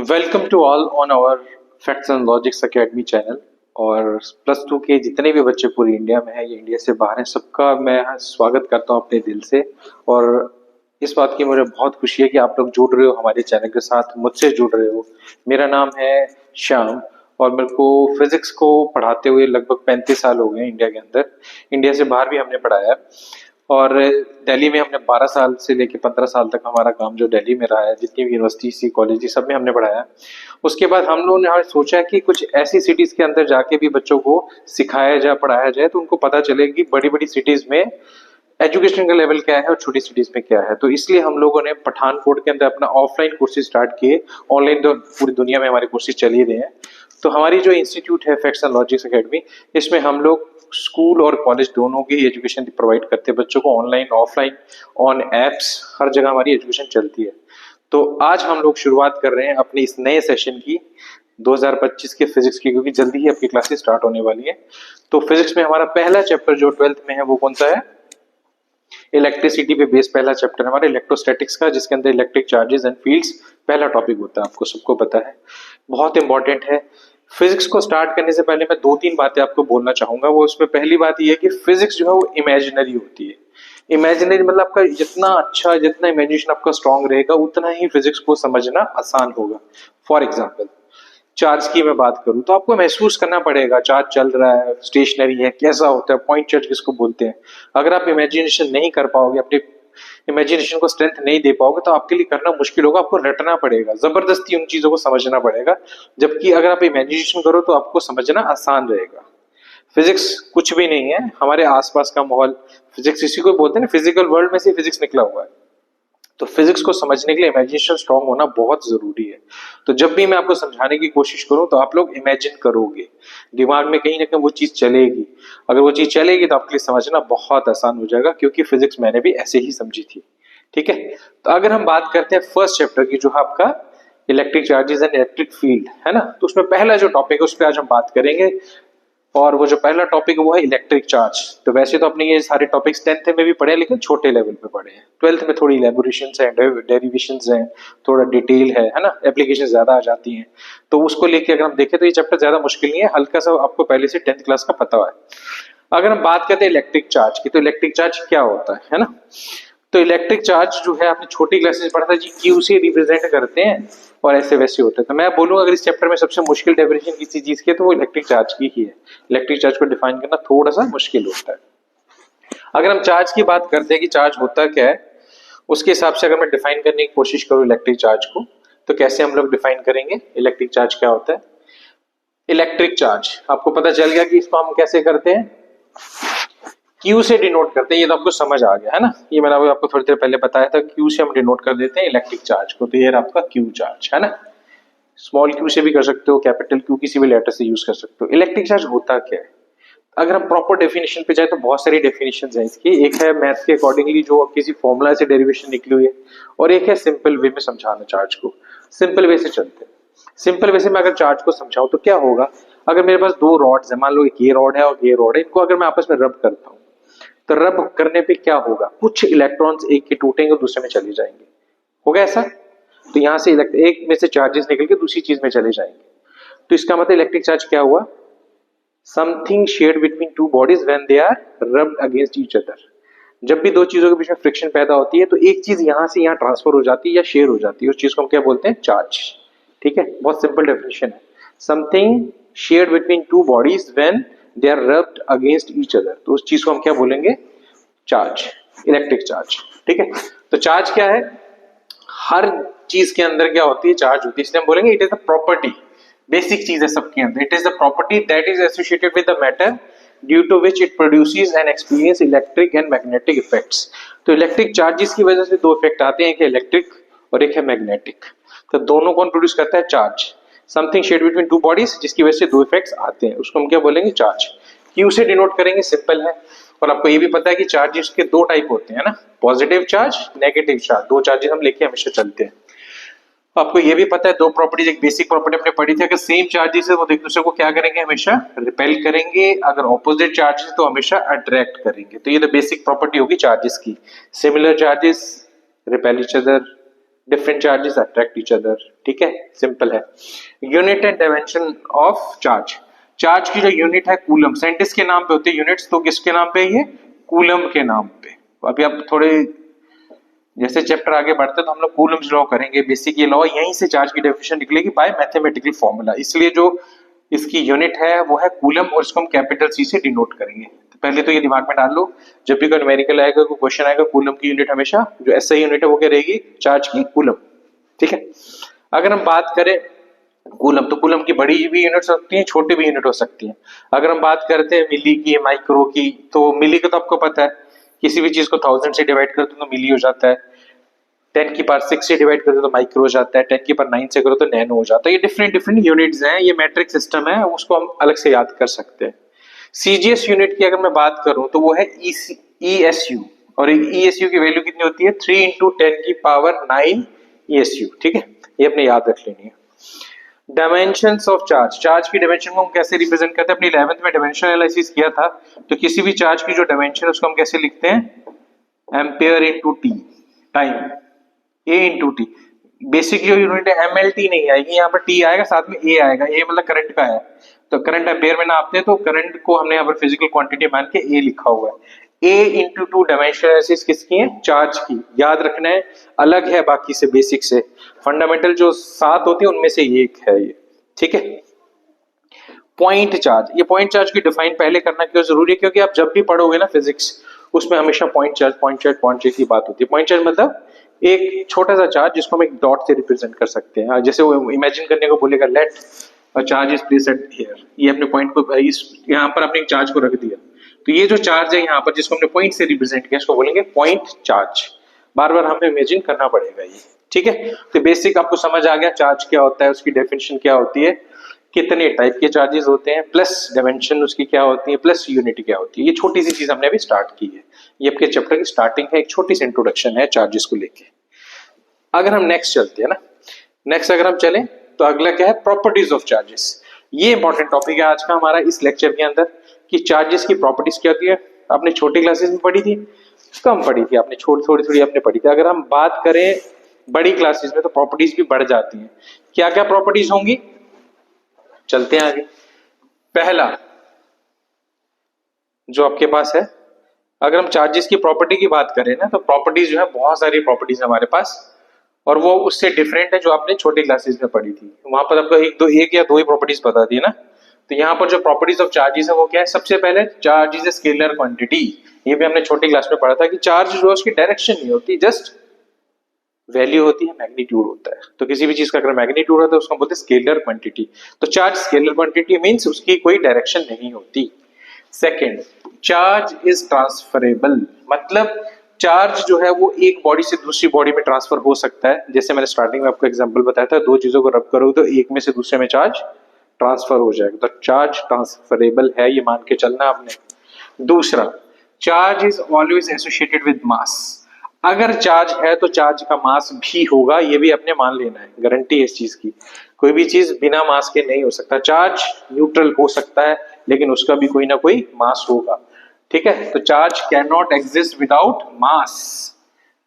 Welcome to all on our facts and logics academy channel. और plus two के जितने भी बच्चे पूरी इंडिया में हैं या इंडिया से बाहर हैं, सबका मैं स्वागत करता हूं अपने दिल से। और इस बात की मुझे बहुत खुशी है कि आप लोग जुड़ रहे हो हमारे चैनल के साथ, मुझसे जुड़ रहे हो। मेरा नाम है श्याम और मेरे को फिजिक्स को पढ़ाते हुए लगभग 35 साल हो गए इंडिया के अंदर। इंडिया से बाहर भी हमने पढ़ाया है और दिल्ली में हमने 12 साल से लेकर 15 साल तक हमारा काम जो दिल्ली में रहा है, जितनी भी यूनिवर्सिटी सी कॉलेज सब में हमने पढ़ाया। उसके बाद हम लोगों ने सोचा कि कुछ ऐसी सिटीज के अंदर जाके भी बच्चों को सिखाया जाए, पढ़ाया जाए, तो उनको पता चले कि बड़ी बड़ी सिटीज में एजुकेशन का लेवल क्या है और छोटी सिटीज में क्या है। तो इसलिए हम लोगों ने पठानकोट के अंदर अपना ऑफलाइन कोर्सेज स्टार्ट किए। ऑनलाइन तो पूरी दुनिया में हमारे कोर्सेज चल ही रहे हैं। तो हमारी जो इंस्टीट्यूट है फैक्ट्स एंड लॉजिक्स एकेडमी, इसमें हम लोग स्कूल और कॉलेज दोनों की एजुकेशन प्रोवाइड करते हैं बच्चों को, ऑनलाइन ऑफलाइन, ऑन एप्स, हर जगह हमारी एजुकेशन चलती है। तो आज हम लोग शुरुआत कर रहे हैं अपने इस नए सेशन की 2025 के फिजिक्स की, क्योंकि जल्दी ही आपकी क्लासेस स्टार्ट होने वाली है। तो फिजिक्स में हमारा पहला चैप्टर जो 12th में है वो कौन सा है? इलेक्ट्रिसिटी पे बेस्ड पहला चैप्टर हमारा इलेक्ट्रोस्टैटिक्स का, जिसके अंदर इलेक्ट्रिक चार्जेस एंड फील्ड्स पहला टॉपिक होता है। आपको सबको पता है, बहुत इंपॉर्टेंट है। फिजिक्स को स्टार्ट करने से पहले मैं 2-3 बातें आपको बोलना चाहूंगा। वो उसमें पहली बात यह है कि फिजिक्स जो है वो इमेजिनरी होती है। इमेजिनरी मतलब आपका जितना अच्छा, जितना इमेजिनेशन आपका स्ट्रांग रहेगा, उतना ही फिजिक्स को समझना आसान होगा। फॉर एग्जाम्पल, चार्ज की मैं बात करूं तो आपको महसूस करना पड़ेगा चार्ज चल रहा है, स्टेशनरी है, कैसा होता है, पॉइंट चार्ज किसको बोलते हैं। अगर आप इमेजिनेशन नहीं कर पाओगे, अपने इमेजिनेशन को स्ट्रेंथ नहीं दे पाओगे, तो आपके लिए करना मुश्किल होगा। आपको रटना पड़ेगा, जबरदस्ती उन चीजों को समझना पड़ेगा। जबकि अगर आप इमेजिनेशन करो तो आपको समझना आसान रहेगा। फिजिक्स कुछ भी नहीं है, हमारे आसपास का माहौल। फिजिक्स इसी को बोलते हैं ना, फिजिकल वर्ल्ड में से फिजिक्स निकला हुआ है। तो फिजिक्स को समझने के लिए इमेजिनेशन स्ट्रांग होना बहुत जरूरी है। तो जब भी मैं आपको समझाने की कोशिश करूं तो आप लोग इमेजिन करोगे, दिमाग में कहीं ना कहीं वो चीज चलेगी। अगर वो चीज चलेगी तो आपके लिए समझना बहुत आसान हो जाएगा, क्योंकि फिजिक्स मैंने भी ऐसे ही समझी थी। ठीक है, तो अगर हम बात करते हैं फर्स्ट चैप्टर की, जो है आपका electric charges and electric field, है ना, तो उसमें पहला जो टॉपिक है उस पर आज हम बात करेंगे। और वो जो पहला टॉपिक है वो है इलेक्ट्रिक चार्ज। तो वैसे तो अपने ये सारे टॉपिक्स 10th में भी पढ़े, लेकिन छोटे लेवल पे पढ़े हैं। 12th में थोड़ी इलेबोरेशंस हैं, डेरिवेशंस हैं, थोड़ा डिटेल है ना, एप्लीकेशन ज्यादा आ जाती हैं। तो उसको लेके अगर हम देखें तो ये चैप्टर ज्यादा मुश्किल नहीं है, हल्का सा आपको पहले से 10th क्लास का पता है। अगर हम बात करते हैं इलेक्ट्रिक चार्ज की, तो इलेक्ट्रिक चार्ज क्या होता है ना। तो इलेक्ट्रिक चार्ज जो है आपने छोटी क्लासेस पढ़ा था जी, क्यू से रिप्रेजेंट करते हैं और ऐसे वैसे होते हैं। तो मैं बोलूंगा अगर इस चैप्टर में सबसे मुश्किल डेफिनेशन किसी चीज की है तो वो इलेक्ट्रिक चार्ज की ही है। इलेक्ट्रिक चार्ज को डिफाइन करना थोड़ा सा मुश्किल होता है। अगर हम चार्ज की बात करते हैं कि चार्ज होता क्या है, उसके हिसाब से अगर मैं डिफाइन करने की कोशिश करूं इलेक्ट्रिक चार्ज को, तो कैसे हम लोग डिफाइन करेंगे इलेक्ट्रिक चार्ज क्या होता है। इलेक्ट्रिक चार्ज आपको पता चल गया कि इसको हम कैसे करते हैं, क्यू से डिनोट करते हैं। ये तो आपको समझ आ गया है ना, ये मैंने आपको थोड़ी देर पहले बताया था। क्यू से हम डिनोट कर देते हैं इलेक्ट्रिक चार्ज को। तो ये आपका क्यू चार्ज है ना, स्मॉल क्यू से भी कर सकते हो, कैपिटल क्यू किसी भी लेटर से यूज कर सकते हो। इलेक्ट्रिक चार्ज होता क्या है, अगर हम प्रॉपर डेफिनेशन पे जाए तो बहुत सारी डेफिनेशंस हैं इसकी। एक है मैथ के अकॉर्डिंगली जो किसी फॉर्मूला से डेरिवेशन निकली हुई है, और एक है सिंपल वे में समझाना चार्ज को। सिंपल वे से चलते हैं। सिंपल वे से मैं अगर चार्ज को समझाऊं तो क्या होगा, अगर मेरे पास दो रॉड्स है, मान लो एक ये रॉड है और ये रॉड है, इनको अगर मैं आपस में रब करता हूं तो रब करने पे क्या होगा, कुछ इलेक्ट्रॉन्स एक के टूटेंगे और दूसरे में चले जाएंगे। होगा ऐसा? तो यहां से एक में से चार्जेस निकल के दूसरी चीज में चले जाएंगे। तो इसका मतलब इलेक्ट्रिक चार्ज क्या हुआ, something shared between two bodies when they are rubbed against each other. जब भी दो चीजों के बीच में फ्रिक्शन पैदा होती है तो एक चीज यहां से यहां ट्रांसफर हो जाती है या शेयर हो जाती है, उस चीज को हम क्या बोलते हैं, चार्ज। ठीक है, बहुत सिंपल डेफिनेशन है। Something shared between two bodies when they are rubbed against each other, तो उस चीज को हम क्या बोलेंगे, चार्ज, इलेक्ट्रिक चार्ज। ठीक है, तो चार्ज क्या है, हर चीज के अंदर क्या होती है, चार्ज होती है। इसलिए हम बोलेंगे it is the property, basic चीज है सबके अंदर। It is the property that is associated with the matter due to which it produces and experience electric and magnetic effects. तो इलेक्ट्रिक चार्जेस की वजह से दो इफेक्ट आते हैं, एक है इलेक्ट्रिक और एक है मैग्नेटिक। तो दोनों कौन प्रोड्यूस करता है, charge. Something shared between two bodies, जिसकी वजह से दो इफेक्ट्स आते हैं, उसको हम क्या बोलेंगे, चार्ज। क्यू से डिनोट करेंगे, सिंपल है। और आपको ये भी पता है कि चार्जेस के दो टाइप होते हैं ना, पॉजिटिव चार्ज, नेगेटिव चार्ज। दो चार्जेस हम लेके हमेशा चलते हैं। आपको ये भी पता है दो प्रॉपर्टीज, एक बेसिक प्रॉपर्टी हमने पढ़ी थी, अगर सेम चार्जेस है वो एक दूसरे को क्या करेंगे, हमेशा रिपेल करेंगे। अगर ऑपोजिट चार्जेस है तो हमेशा अट्रैक्ट करेंगे। तो ये तो बेसिक प्रॉपर्टी होगी चार्जेस की। Similar charges repel each other, different charges attract each other, ठीक है, सिंपल है। Unit and dimension of charge, charge की जो यूनिट है कूलम, साइंटिस्ट के नाम पे होते हैं यूनिट्स, तो किसके नाम पे, ये कूलम के नाम पे। अभी आप थोड़े जैसे चैप्टर आगे बढ़ते तो हम लोग कूलम्स लॉ करेंगे, बेसिक ये लॉ, यहीं से चार्ज की डेफिनेशन निकलेगी बाय मैथमेटिकल फॉर्मूला, इसलिए जो इसकी यूनिट है वो है कूलम और इसको हम कैपिटल सी से डिनोट करेंगे। तो पहले तो ये दिमाग में डाल लो, जब भी कोई न्यूमेरिकल आएगा, कोई क्वेश्चन आएगा, कूलम की यूनिट हमेशा जो एसआई यूनिट है वो क्या रहेगी, चार्ज की कूलम, ठीक है। अगर हम बात करें कूलम, तो कूलम की बड़ी भी यूनिट्स हो सकती हैं, छोटी भी यूनिट हो सकती हैं। अगर हम बात करते हैं मिली की, माइक्रो की, तो मिली का तो आपको पता है, किसी भी चीज को 1000 से डिवाइड करते तो मिली हो जाता है, 10 की पावर 6 से डिवाइड करते तो माइक्रो हो जाता है, 10 की पावर 9 से करो तो नैनो हो जाता है। ये डिफरेंट डिफरेंट यूनिट्स हैं, ये मैट्रिक सिस्टम है, उसको हम अलग से याद कर सकते हैं। सीजीएस यूनिट की अगर मैं बात करूं तो वो है ईएसयू, और ईएसयू की वैल्यू कितनी होती है, 3 इंटू 10 की पावर 9 ईएसयू, ठीक है, ये अपने याद रख लेनी है। डायमेंशंस ऑफ चार्ज, चार्ज की डायमेंशन को हम कैसे रिप्रेजेंट करते हैं, अपनी 11th में डायमेंशन एनालिसिस किया था, तो किसी भी चार्ज की जो डायमेंशन है उसको हम कैसे लिखते हैं, एम्पेयर इनटू टी, टाइम, ए इंटू टी। बेसिक जो यूनिट है एमएलटी नहीं आएगी, यहाँ पर टी आएगा, साथ में ए आएगा, ए मतलब करंट का है, तो करंट एम्पेयर में नापते हैं, तो करंट को हमने यहाँ पर फिजिकल क्वांटिटी मान के ए लिखा हुआ है। ए इंटू टू डायमेंशन एनालिसिस किसकी है, चार्ज की, याद रखना है, अलग है बाकी से, बेसिक से, फंडामेंटल जो 7 होती है उनमें से एक है ये, ठीक है। पॉइंट चार्ज, ये पॉइंट चार्ज की डिफाइन पहले करना क्यों जरूरी है, क्योंकि आप जब भी पढ़ोगे ना फिजिक्स, उसमें हमेशा point charge point charge point charge की बात होती है। पॉइंट चार्ज मतलब एक छोटा सा चार्ज जिसको हम एक डॉट से रिप्रेजेंट कर सकते हैं, जैसे वो इमेजिन करने को बोलेगा, let a charge is placed here, ये अपने पॉइंट को इस यहाँ पर अपने चार्ज को रख दिया, तो ये जो चार्ज है यहाँ पर जिसको हमने पॉइंट से रिप्रेजेंट किया इसको बोलेंगे पॉइंट चार्ज। बार बार हमें इमेजिन करना पड़ेगा ये, ठीक है। तो बेसिक आपको समझ आ गया चार्ज क्या होता है, उसकी डेफिनेशन क्या होती है, कितने टाइप के चार्जेस होते हैं, प्लस डायमेंशन उसकी क्या होती है, प्लस यूनिट क्या होती है। ये छोटी सी चीज हमने अभी स्टार्ट की है, ये आपके चैप्टर की स्टार्टिंग है, एक छोटी सी इंट्रोडक्शन है चार्जेस को लेके। अगर हम नेक्स्ट चलते हैं ना, नेक्स्ट अगर हम चलें तो अगला क्या है, प्रॉपर्टीज ऑफ चार्जेस। ये इंपॉर्टेंट टॉपिक है आज का हमारा इस लेक्चर के अंदर, कि चार्जेस की प्रॉपर्टीज क्या होती है। आपने छोटी क्लासेस में पढ़ी थी, कम पढ़ी थी आपने, थोड़ी थोड़ी आपने पढ़ी थी। अगर हम बात करें बड़ी क्लासेस में तो प्रॉपर्टीज भी बढ़ जाती हैं। क्या क्या प्रॉपर्टीज होंगी, चलते हैं आगे। पहला जो आपके पास है, अगर हम चार्जेस की प्रॉपर्टी की बात करें ना, तो प्रॉपर्टीज जो है बहुत सारी प्रॉपर्टीज हमारे पास, और वो उससे डिफरेंट है जो आपने छोटी क्लासेस में पढ़ी थी, वहां पर आपको एक या दो ही प्रॉपर्टीज बता दी ना। तो यहाँ पर जो प्रॉपर्टीज ऑफ चार्जेस है वो क्या है, सबसे पहले charge is a scalar quantity, ये भी हमने छोटी क्लास में पढ़ा था कि चार्ज जो है उसकी डायरेक्शन नहीं होती, जस्ट वैल्यू होती है, मैग्नीट्यूड होता है। तो किसी भी चीज का अगर मैग्नीट्यूड होता है उसको बोलते हैं स्केलर क्वांटिटी। तो चार्ज स्केलर क्वांटिटी मींस उसकी कोई डायरेक्शन नहीं होती। सेकंड, चार्ज इज ट्रांसफरेबल, मतलब चार्ज जो है वो एक बॉडी से दूसरी बॉडी में ट्रांसफर हो सकता है। जैसे मैंने स्टार्टिंग में आपको एग्जांपल बताया था, दो चीजों को रब करो तो एक में से दूसरे में चार्ज ट्रांसफर हो जाएगा, तो चार्ज ट्रांसफरेबल है, ये मान के चलना आपने। दूसरा, charge is always associated with mass, अगर चार्ज है तो चार्ज का मास भी होगा, ये भी अपने मान लेना है, गारंटी है इस चीज की। कोई भी चीज बिना मास के नहीं हो सकता, चार्ज न्यूट्रल हो सकता है लेकिन उसका भी कोई ना कोई मास होगा, ठीक है। तो charge can not exist without mass,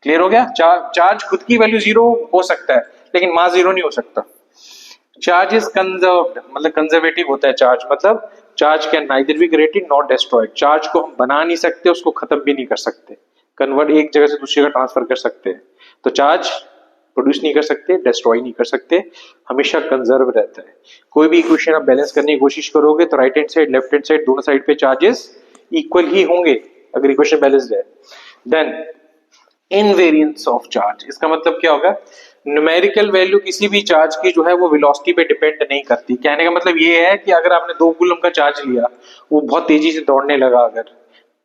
clear हो गया। चार्ज खुद की वैल्यू 0 हो सकता है लेकिन मास 0 नहीं हो सकता। चार्ज इज कंजर्व्ड, मतलब कंजर्वेटिव होता है चार्ज, मतलब charge can neither be created not destroyed, charge को हम बना नहीं सकते, उसको खत्म भी नहीं कर सकते, कन्वर्ट एक जगह से दूसरी जगह ट्रांसफर कर सकते हैं। तो चार्ज प्रोड्यूस नहीं कर सकते, डिस्ट्रॉय नहीं कर सकते, हमेशा कंजर्व रहता है। कोई भी इक्वेशन आप बैलेंस करने की कोशिश करोगे तो right hand side left hand side दोनों साइड पे चार्जेस इक्वल ही होंगे अगर इक्वेशन बैलेंस्ड है। देन इनवेरिएंस ऑफ चार्ज, इसका मतलब क्या होगा, न्यूमेरिकल वैल्यू किसी भी चार्ज की जो है वो वेलोसिटी पे डिपेंड नहीं करती। कहने का मतलब ये है कि अगर आपने 2 कूलम का चार्ज लिया, वो बहुत तेजी से दौड़ने लगा अगर,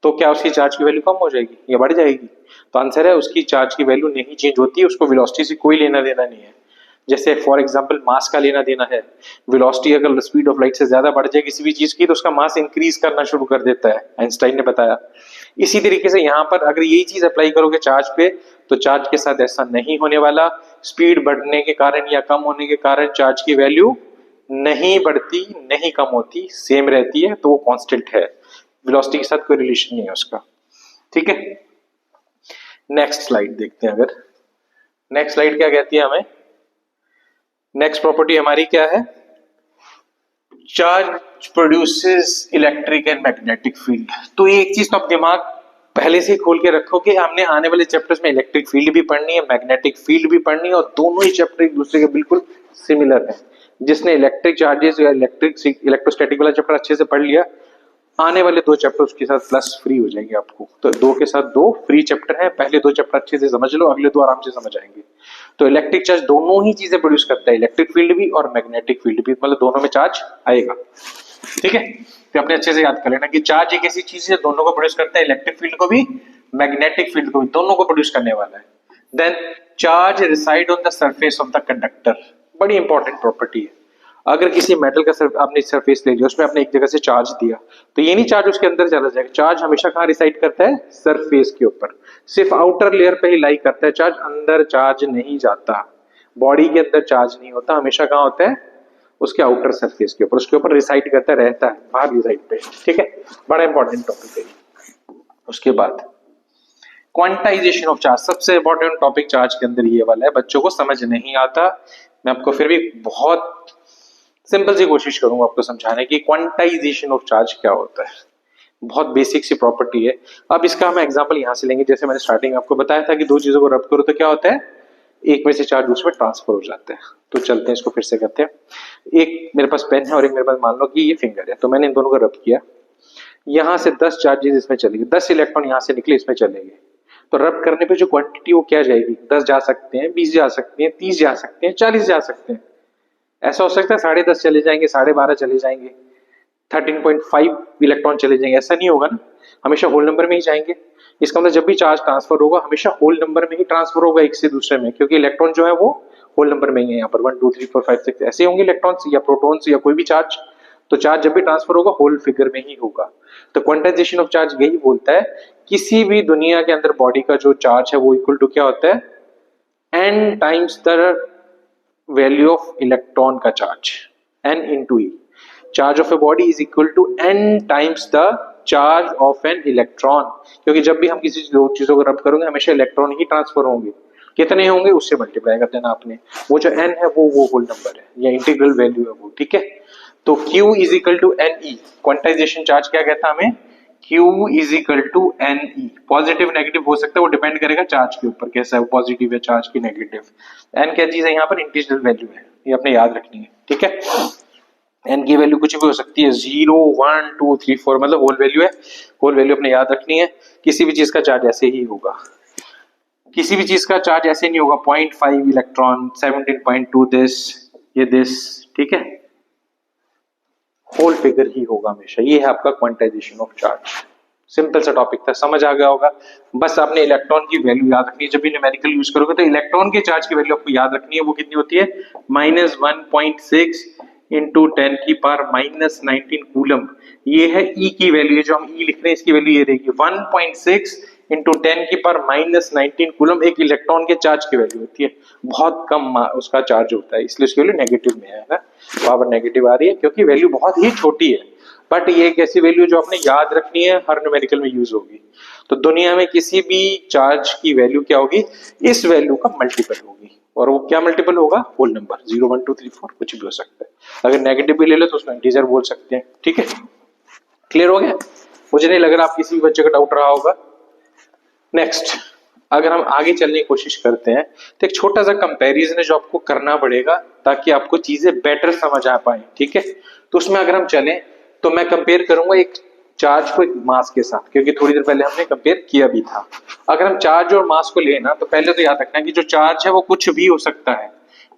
तो क्या उसकी चार्ज की वैल्यू कम हो जाएगी या बढ़ जाएगी? तो आंसर है उसकी चार्ज की वैल्यू नहीं चेंज होती, उसको वेलोसिटी से कोई लेना देना नहीं है। जैसे फॉर एग्जांपल मास का लेना देना है, वेलोसिटी अगर स्पीड ऑफ लाइट से ज्यादा बढ़ जाए किसी भी चीज की तो उसका मास इंक्रीज करना शुरू कर देता है, आइंस्टाइन ने बताया। इसी तरीके से यहाँ पर अगर यही चीज अप्लाई करोगे चार्ज पे तो चार्ज के साथ ऐसा नहीं होने वाला। स्पीड बढ़ने के कारण या कम होने के कारण चार्ज की वैल्यू नहीं बढ़ती, नहीं कम होती, सेम रहती है, तो वो कांस्टेंट है, वेलोसिटी के साथ कोई रिलेशन नहीं है उसका, ठीक है। नेक्स्ट स्लाइड देखते हैं। अगर नेक्स्ट स्लाइड क्या कहती है हमें, नेक्स्ट प्रॉपर्टी हमारी क्या है, charge produces electric and magnetic field. तो एक चीज तो आप दिमाग पहले से ही खोल के रखो कि हमने आने वाले चैप्टर्स में इलेक्ट्रिक फील्ड भी पढ़नी है, मैग्नेटिक फील्ड भी पढ़नी है, और दोनों ही चैप्टर एक दूसरे के बिल्कुल सिमिलर है। जिसने इलेक्ट्रिक चार्जेस या इलेक्ट्रोस्टैटिक वाला चैप्टर अच्छे से पढ़ लिया, आने वाले दो चैप्टर उसके साथ प्लस फ्री हो जाएंगे आपको। तो दो के साथ दो फ्री चैप्टर हैं, पहले दो चैप्टर अच्छे से समझ लो, अगले दो आराम से समझ आएंगे। तो इलेक्ट्रिक चार्ज दोनों ही चीजें प्रोड्यूस करता है, इलेक्ट्रिक फील्ड भी और मैग्नेटिक फील्ड भी, मतलब दोनों में चार्ज आएगा। ठीक है, तो अपने अच्छे से याद कर लेना कि चार्ज एक ऐसी चीज है दोनों को प्रोड्यूस करता है, इलेक्ट्रिक फील्ड को भी मैग्नेटिक फील्ड को भी, दोनों को प्रोड्यूस करने वाला है। Then charge reside on the surface of the conductor, बड़ी इंपॉर्टेंट प्रॉपर्टी है। अगर किसी मेटल का आपने सरफेस ले लिया, उसमें आपने एक जगह से चार्ज दिया, तो ये नहीं चार्ज उसके अंदर चला जाएगा। चार्ज हमेशा कहाँ रिसाइड करता है, सरफेस के ऊपर, सिर्फ आउटर लेयर पे ही लाई करता है चार्ज, अंदर चार्ज नहीं जाता। बॉडी के अंदर चार्ज नहीं होता, हमेशा कहाँ होता है, उसके आउटर सरफेस के ऊपर, उसके ऊपर रिसाइड करता रहता है, बाहर रिसाइड पे। ठीक है, बड़ा इंपॉर्टेंट टॉपिक है। उसके बाद क्वांटाइजेशन ऑफ चार्ज, सबसे इंपॉर्टेंट टॉपिक चार्ज के अंदर ये वाला है, बच्चों को समझ नहीं आता। मैं आपको फिर भी बहुत सिंपल सी कोशिश करूंगा आपको समझाने की, क्वांटाइजेशन ऑफ चार्ज क्या होता है। बहुत बेसिक सी प्रॉपर्टी है। अब इसका हम एग्जांपल यहां से लेंगे, जैसे मैंने स्टार्टिंग में आपको बताया था कि दो चीजों को रब करो तो क्या होता है, एक में से चार्ज दूसरे में ट्रांसफर हो जाते हैं। तो चलते हैं, इसको फिर से करते हैं। एक मेरे पास पेन है और एक मेरे पास मान लो कि ये फिंगर है, तो मैंने इन दोनों को रब किया, यहां से 10 चार्जेस इसमें चलेंगे, 10 इलेक्ट्रॉन यहां से निकले इसमें चलेंगे। तो रब करने पे जो क्वांटिटी वो क्या जाएगी, 10 जा सकते हैं, 20 जा सकते हैं, 30 जा सकते हैं, 40 जा सकते हैं। ऐसा हो सकता है 10.5 चले जाएंगे, 12.5 चले जाएंगे, 13.5 इलेक्ट्रॉन चले जाएंगे, ऐसा नहीं होगा ना, हमेशा होल नंबर में ही जाएंगे। इसका मतलब जब भी चार्ज ट्रांसफर होगा हमेशा होल नंबर में ही ट्रांसफर होगा एक से दूसरे में, क्योंकि इलेक्ट्रॉन जो है वो होल नंबर में ही है। यहाँ पर 1 2 3 4 5 6 ऐसे होंगे इलेक्ट्रॉन्स या प्रोटॉन्स या कोई भी चार्ज। तो चार्ज जब भी ट्रांसफर होगा होल फिगर में ही होगा। तो क्वांटाइजेशन ऑफ चार्ज यही बोलता है, किसी भी दुनिया के अंदर बॉडी का जो चार्ज है वो इक्वल टू क्या होता है, n times the value of electron का charge, n into E. Charge of a body is equal to n times the charge of an electron, क्योंकि जब भी हम किसी दो चीजों को रब करेंगे हमेशा इलेक्ट्रॉन ही ट्रांसफर होंगे। कितने होंगे उससे मल्टीप्लाई कर देना आपने, वो जो n है वो होल नंबर है या इंटीग्रल वैल्यू है वो। ठीक है, तो Q is equal to N E, quantization charge क्या कहता है हमें, Q is equal to N E. Positive negative हो सकता है, वो डिपेंड करेगा चार्ज के ऊपर, कैसा है पॉजिटिव है चार्ज की नेगेटिव। एन क्या चीज है यहाँ पर, इंटीग्रल वैल्यू है, ये अपने याद रखनी है। ठीक है, एन की वैल्यू कुछ भी हो सकती है, 0 1 2 3 4, मतलब होल वैल्यू है, होल वैल्यू अपने याद रखनी है। किसी भी चीज का चार्ज ऐसे ही होगा, किसी भी चीज का चार्ज ऐसे नहीं होगा 0.5 इलेक्ट्रॉन 17.2 दिस। ठीक है, होल फिगर ही होगा हमेशा। ये है आपका क्वांटाइजेशन ऑफ चार्ज। सिंपल सा टॉपिक था, समझ आ गया होगा। बस आपने इलेक्ट्रॉन की वैल्यू याद रखनी है, जब भी न्यूमेरिकल यूज करोगे तो इलेक्ट्रॉन के चार्ज की वैल्यू आपको याद रखनी है, वो कितनी होती है, -1.6 इंटू 10 की पावर -19 कूलम। ये है ई की वैल्यू, जो हम ई लिख रहे हैं इसकी वैल्यू ये रहेगी 1.6 इंटू 10 की पावर -19 कूलम, एक इलेक्ट्रॉन के चार्ज की वैल्यू होती है। बहुत कम उसका चार्ज होता है, इसलिए उसकी वैल्यू नेगेटिव में है ना, पावर नेगेटिव आ रही है क्योंकि वैल्यू बहुत ही छोटी है। बट ये एक ऐसी वैल्यू जो आपने याद रखनी है, हर न्यूमेरिकल में यूज होगी। तो दुनिया में किसी भी चार्ज की वैल्यू क्या होगी, इस वैल्यू का मल्टीपल होगी, और वो क्या मल्टीपल होगा, होल नंबर, 0 1 2 3 4 कुछ भी हो सकता है। अगर नेगेटिव भी ले लो तो उसको इंटीजर बोल सकते हैं। ठीक है, क्लियर हो गया। मुझे नहीं लग रहा आप किसी भी बच्चे का डाउट रहा होगा। नेक्स्ट, अगर हम आगे चलने की कोशिश करते हैं तो एक छोटा सा कंपैरिजन है जो आपको करना पड़ेगा ताकि आपको चीजें बेटर समझ आ पाए। ठीक है, तो उसमें अगर हम चलें तो मैं कंपेयर करूंगा एक चार्ज को एक मास के साथ, क्योंकि थोड़ी देर पहले हमने कंपेयर किया भी था। अगर हम चार्ज और मास को लेना तो पहले तो याद रखना कि जो चार्ज है वो कुछ भी हो सकता है।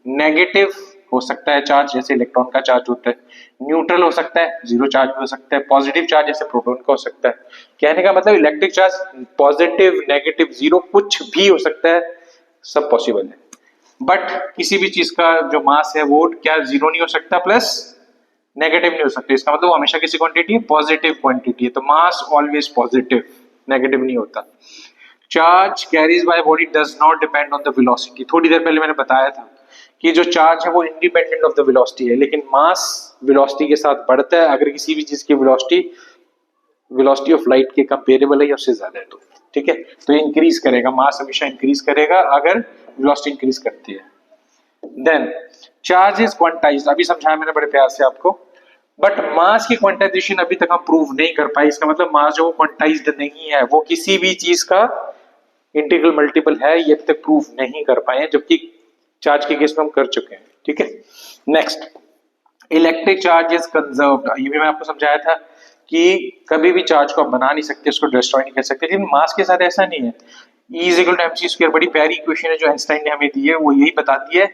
नेगेटिव हो सकता है चार्ज, जैसे इलेक्ट्रॉन का चार्ज होता है, न्यूट्रल हो सकता है, जीरो चार्ज हो सकता है, पॉजिटिव चार्ज जैसे प्रोटॉन का हो सकता है। कहने का मतलब electric charge positive negative zero कुछ भी हो सकता है, सब पॉसिबल है। बट किसी भी चीज का जो मास है वो क्या जीरो नहीं हो सकता, प्लस नेगेटिव नहीं हो सकता। इसका मतलब वो हमेशा किसी क्वांटिटी है पॉजिटिव क्वांटिटी है, तो मास ऑलवेज पॉजिटिव, नेगेटिव नहीं होता। Charge carries by body does not depend on the velocity. थोड़ी देर पहले मैंने बताया था कि जो चार्ज है वो इंडिपेंडेंट ऑफ द वेलोसिटी है, लेकिन मास वेलोसिटी के साथ बढ़ता है। अगर किसी भी चीज की वेलोसिटी ऑफ लाइट के कंपेरेबल है या उससे ज्यादा है तो ठीक है, तो इंक्रीज करेगा, मास हमेशा इंक्रीज करेगा अगर वेलोसिटी इंक्रीज करती है। देन चार्ज इज क्वांटाइज्ड, अभी समझाया मैंने बड़े प्यार से आपको, बट मास की क्वांटाइजेशन अभी तक हम प्रूव नहीं कर पाए। इसका मतलब मास जो क्वांटाइज्ड नहीं है, वो किसी भी चीज का इंटीग्रल मल्टीपल है, ये अभी तक प्रूव नहीं कर पाए हैं, जबकि चार्ज के केस में हम कर चुके हैं। ठीक है, next, electric charge is conserved. ये भी मैं आपको समझाया था कि कभी भी चार्ज को आप बना नहीं सकते, उसको डिस्ट्रॉय नहीं कर सकते, लेकिन मास के साथ ऐसा नहीं है। E is equal to M C square, बड़ी प्यारी इक्वेशन है जो आइंस्टाइन ने हमें दी है, वो यही बताती है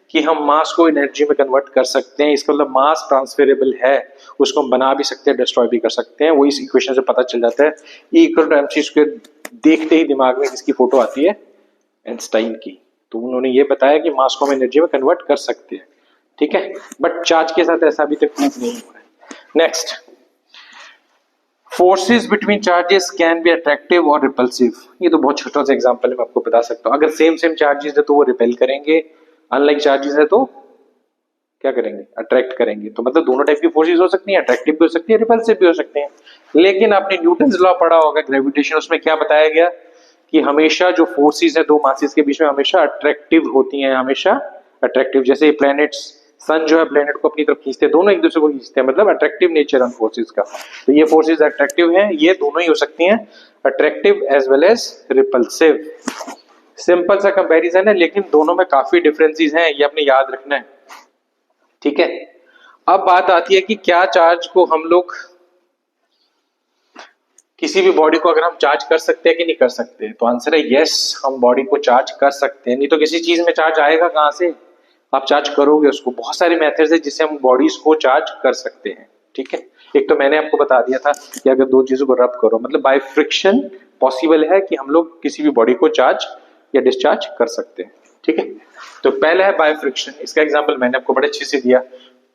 कि हम मास को एनर्जी में कन्वर्ट कर सकते हैं। इसका मतलब मास ट्रांसफरेबल है, उसको हम बना भी सकते हैं, डिस्ट्रॉय भी कर सकते हैं। वो इस इक्वेशन से पता चल जाता है। E equal to M C square देखते ही दिमाग में किसकी फोटो आती है? आइंस्टाइन की। तो उन्होंने ये बताया कि मास को हम एनर्जी में कन्वर्ट कर सकते हैं। ठीक है, बट चार्ज के साथ ऐसा अभी तक प्रूव नहीं हुआ है। Next, forces between charges can be attractive और रिपल्सिव। ये तो बहुत छोटा सा एग्जांपल है, मैं आपको बता सकता हूँ। अगर सेम सेम चार्जेस है तो वो रिपेल करेंगे, अनलाइक चार्जेस है तो क्या करेंगे? अट्रैक्ट करेंगे। तो मतलब दोनों टाइप की फोर्सेस हो सकती हैं, अट्रैक्टिव भी हो सकती है, रिपल्सिव भी हो सकते हैं। लेकिन आपने न्यूटन्स लॉ पढ़ा होगा ग्रेविटेशन, उसमें क्या बताया गया कि हमेशा जो फोर्सेस है दो मासेस के बीच में हमेशा अट्रैक्टिव होती हैं, हमेशा अट्रैक्टिव। जैसे प्लैनेट्स, सन जो है प्लैनेट को अपनी तरफ खींचते हैं, दोनों एक दूसरे को खींचते हैं, मतलब अट्रैक्टिव नेचर ऑन फोर्सेस का। तो ये फोर्सेस अट्रैक्टिव हैं, ये दोनों ही हो सकती हैं, attractive as well as repulsive. Simple सा कंपैरिजन है, लेकिन दोनों में काफी डिफरेंसेस हैं, ये आपने याद रखना है। ठीक है, अब बात आती है कि क्या चार्ज को हम लोग, किसी भी बॉडी को अगर हम चार्ज कर सकते हैं कि नहीं कर सकते? तो आंसर है यस, हम बॉडी को चार्ज कर सकते हैं। नहीं तो किसी चीज में चार्ज आएगा कहां से? आप चार्ज करोगे उसको। बहुत सारे मेथड्स है जिससे हम बॉडीज को चार्ज कर सकते हैं। ठीक है, एक तो मैंने आपको बता दिया था कि अगर दो चीजों को रब करो, मतलब बाय फ्रिक्शन पॉसिबल है कि हम लोग किसी भी बॉडी को चार्ज या डिस्चार्ज कर सकते हैं। ठीक है, तो पहला है बाय फ्रिक्शन। इसका एग्जांपल मैंने आपको बड़े अच्छे से दिया।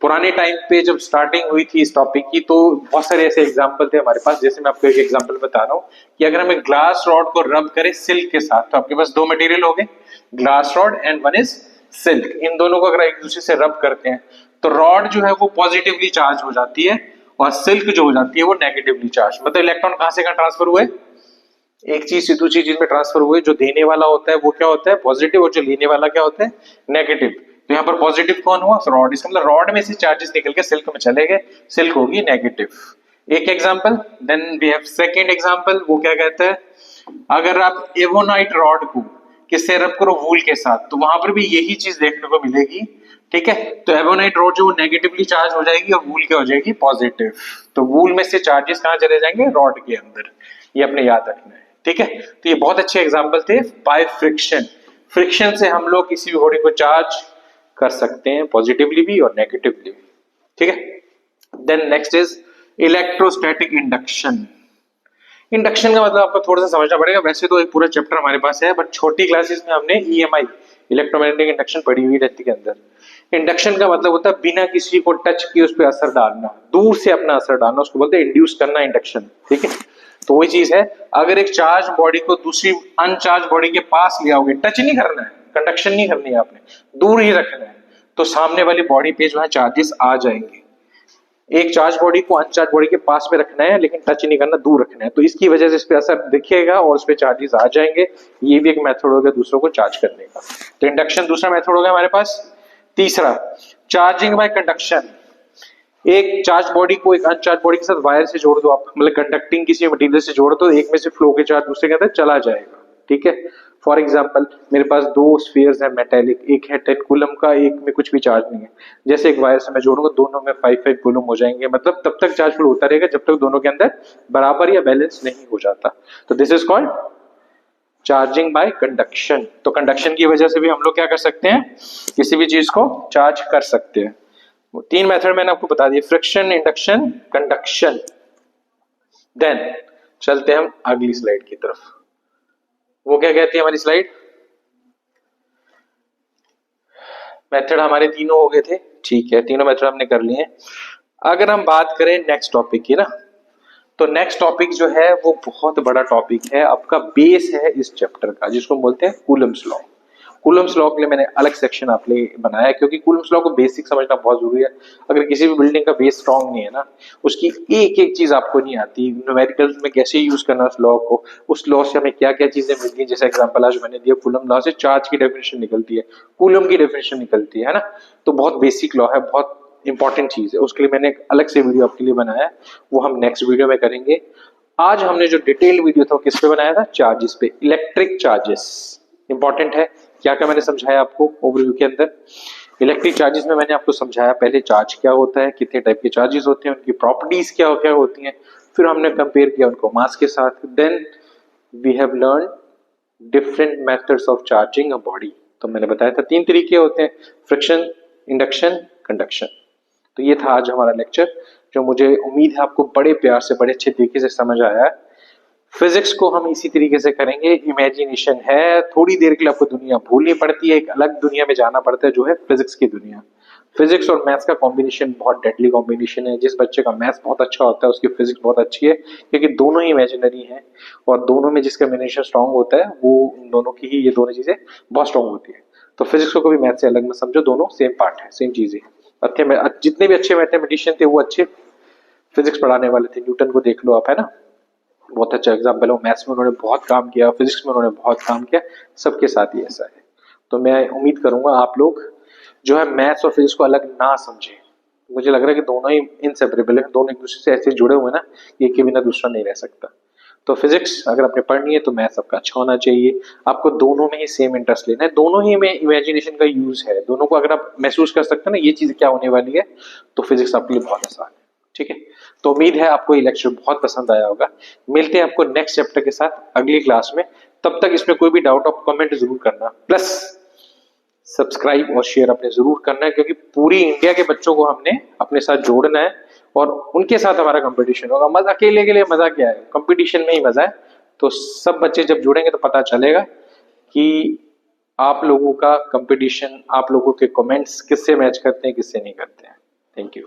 पुराने टाइम पे जब स्टार्टिंग हुई थी इस टॉपिक की, तो बहुत सारे ऐसे एग्जांपल थे हमारे पास। जैसे मैं आपको एक एग्जांपल बता रहा हूँ कि अगर हम एक ग्लास रॉड को रब करें सिल्क के साथ, तो आपके पास दो मटेरियल हो गए, glass rod and one is silk. इन दोनों को अगर एक दूसरे से रब करते हैं तो रॉड जो है वो पॉजिटिवली चार्ज हो जाती है और सिल्क जो हो जाती है वो नेगेटिवली चार्ज। मतलब इलेक्ट्रॉन कहां से कहां ट्रांसफर हुए? एक चीज से दूसरी चीज में ट्रांसफर हुए। जो देने वाला होता है वो क्या होता है? पॉजिटिव, और जो लेने वाला क्या होता है? नेगेटिव। तो यहाँ पर पॉजिटिव कौन हुआ? रॉड। इसका मतलब रॉड में से चार्जेस निकल के सिल्क में चले गए, सिल्क होगी नेगेटिव। एक example. Then we have second example. वो क्या कहता है, अगर आप एवोनाइट रॉड को किससे रब करो? वूल के साथ, तो वहां पर भी यही चीज देखने को मिलेगी। ठीक है, तो एवोनाइट रॉड जो नेगेटिवली चार्ज हो जाएगी और वूल क्या हो जाएगी? पॉजिटिव। तो वूल में से चार्जेस कहां चले जाएंगे? रॉड के अंदर। ये अपने याद रखना है। ठीक है, तो ये बहुत अच्छे एग्जांपल थे बाय फ्रिक्शन। फ्रिक्शन से हम लोग किसी भी बॉडी को चार्ज कर सकते हैं, पॉजिटिवली भी और नेगेटिवली भी। ठीक है, then next is electrostatic induction. Induction का मतलब आपको थोड़ा सा समझना पड़ेगा। वैसे तो एक पूरा चैप्टर हमारे पास है, बट छोटी क्लासेस में हमने ईएमआई, इलेक्ट्रोमैग्नेटिक इंडक्शन, पढ़ी हुई रहती के अंदर। इंडक्शन का मतलब होता है बिना किसी को टच किए उस पर असर डालना, दूर से अपना असर डालना, उसको बोलते हैं इंड्यूस करना, इंडक्शन। ठीक है, तो वही चीज है, अगर एक चार्ज बॉडी को दूसरी अनचार्ज बॉडी के पास ले आओगे, टच नहीं करना है, कंडक्शन नहीं करनी है आपने, दूर ही रखना है, तो सामने वाली बॉडी पे जो है चार्जेस आ जाएंगे। एक चार्ज बॉडी को अनचार्ज बॉडी के पास में रखना है, लेकिन टच नहीं करना, दूर रखना है, तो इसकी वजह से इस पे असर दिखेगा और उस पे चार्जेस आ जाएंगे। ये भी एक मेथड होगा दूसरों को चार्ज करने का। तो इंडक्शन दूसरा मेथड होगा हमारे पास। तीसरा, चार्जिंग बाय कंडक्शन। एक चार्ज बॉडी को एक अनचार्ज बॉडी के साथ वायर से जोड़ दो आप, मतलब कंडक्टिंग किसी मटेरियल से जोड़ दो, एक में से फ्लो के चार्ज दूसरे के अंदर चला जाएगा। ठीक है, फॉर एग्जाम्पल मेरे पास दो स्फीयर्स है मेटेलिक, एक है 10 कूलम का, एक में कुछ भी चार्ज नहीं है। जैसे एक वायर से मैं जोड़ूंगा, दोनों में 5 कूलम हो जाएंगे, मतलब तब तक चार्ज फ्लो होता रहेगा जब तक दोनों के अंदर बराबर या बैलेंस नहीं हो जाता। तो this is called charging by conduction. तो कंडक्शन की वजह से भी हम लोग क्या कर सकते हैं? किसी भी चीज को चार्ज कर सकते हैं। वो तीन मेथड मैंने आपको बता दिए, फ्रिक्शन, इंडक्शन, कंडक्शन। देन चलते हैं हम अगली स्लाइड की तरफ। वो क्या कहती है हमारी स्लाइड? मेथड हमारे तीनों हो गए थे। ठीक है, तीनों मेथड हमने कर लिए। अगर हम बात करें नेक्स्ट टॉपिक की ना, तो नेक्स्ट टॉपिक जो है वो बहुत बड़ा टॉपिक है, आपका बेस है इस चैप्टर का, जिसको बोलते हैं कूलम्स लॉ। कूलम्स लॉ के लिए मैंने अलग सेक्शन आपके लिए बनाया है, क्योंकि कूलम्स लॉ को बेसिक समझना बहुत जरूरी है। अगर किसी भी बिल्डिंग का बेस स्ट्रांग नहीं है ना, उसकी एक एक चीज आपको नहीं आती, न्यूमेरिकल्स में कैसे यूज करना उस लॉ को, उस लॉ से हमें क्या क्या चीजें मिलती है। जैसे एग्जांपल आज मैंने दिया, कूलम लॉ से चार्ज की डेफिनेशन निकलती है, कूलम की डेफिनेशन निकलती है ना। तो बहुत बेसिक लॉ है, बहुत इंपॉर्टेंट चीज है, उसके लिए मैंने एक अलग से वीडियो आपके लिए बनाया है, वो हम नेक्स्ट वीडियो में करेंगे। आज हमने जो डिटेल वीडियो था किस पे बनाया था, चार्जेस पे, इलेक्ट्रिक चार्जेस इंपॉर्टेंट है। क्या क्या मैंने समझाया आपको ओवरव्यू के अंदर, इलेक्ट्रिक चार्जेस में मैंने आपको समझाया पहले चार्ज क्या होता है, कितने टाइप के चार्जेस होते हैं, उनकी प्रॉपर्टीज क्या क्या होती हैं, फिर हमने कंपेयर किया उनको मास के साथ। Then we have learn different methods of charging a body. तो मैंने बताया था 3 तरीके होते हैं, फ्रिक्शन, इंडक्शन, कंडक्शन। तो ये था आज हमारा लेक्चर, जो मुझे उम्मीद है आपको बड़े प्यार से, बड़े अच्छे तरीके से समझ आया है। फिजिक्स को हम इसी तरीके से करेंगे, इमेजिनेशन है, थोड़ी देर के लिए आपको दुनिया भूलनी पड़ती है, एक अलग दुनिया में जाना पड़ता है जो है फिजिक्स की दुनिया। फिजिक्स और मैथ्स का कॉम्बिनेशन बहुत डेडली कॉम्बिनेशन है। जिस बच्चे का मैथ्स बहुत अच्छा होता है उसकी फिजिक्स बहुत अच्छी है, क्योंकि दोनों ही इमेजिनरी हैं, और दोनों में जिसका कॉम्बिनेशन स्ट्रांग होता है वो उन दोनों की ही, ये दोनों चीजें बहुत स्ट्रांग होती है। तो फिजिक्स को कभी मैथ से अलग मत समझो, दोनों सेम पार्ट है, सेम चीजें। अच्छे जितने भी अच्छे मैथमेटिशियन थे वो अच्छे फिजिक्स पढ़ाने वाले थे। न्यूटन को देख लो आप, है ना, बहुत अच्छा एग्जाम्पल है। मैथ्स में उन्होंने बहुत काम किया, फिजिक्स में उन्होंने बहुत काम किया, सबके साथ ही ऐसा है। तो मैं उम्मीद करूंगा आप लोग जो है मैथ्स और फिजिक्स को अलग ना समझे। मुझे लग रहा है कि दोनों ही इनसेपरेबल है, दोनों एक दूसरे से ऐसे जुड़े हुए हैं ना, एक के बिना दूसरा नहीं रह सकता। तो फिजिक्स अगर आपने पढ़नी है तो मैथ्स आपका अच्छा होना चाहिए। आपको दोनों में ही सेम इंटरेस्ट लेना है, दोनों ही में इमेजिनेशन का यूज है, दोनों को अगर आप महसूस कर सकते हैं ना ये चीज क्या होने वाली है, तो फिजिक्स आपके लिए बहुत आसान है। ठीक है, तो उम्मीद है आपको ये लेक्चर बहुत पसंद आया होगा। मिलते हैं आपको नेक्स्ट चैप्टर के साथ अगली क्लास में। तब तक इसमें कोई भी डाउट आप कमेंट जरूर करना, प्लस सब्सक्राइब और शेयर अपने जरूर करना है, क्योंकि पूरी इंडिया के बच्चों को हमने अपने साथ जोड़ना है और उनके साथ हमारा कंपटीशन होगा। मजा अकेले के लिए मजा क्या है, कंपटीशन में ही मजा है। तो सब बच्चे जब जुड़ेंगे तो पता चलेगा कि आप लोगों का कंपटीशन, आप लोगों के कमेंट्स किससे मैच करते हैं, किससे नहीं करते हैं। Thank you.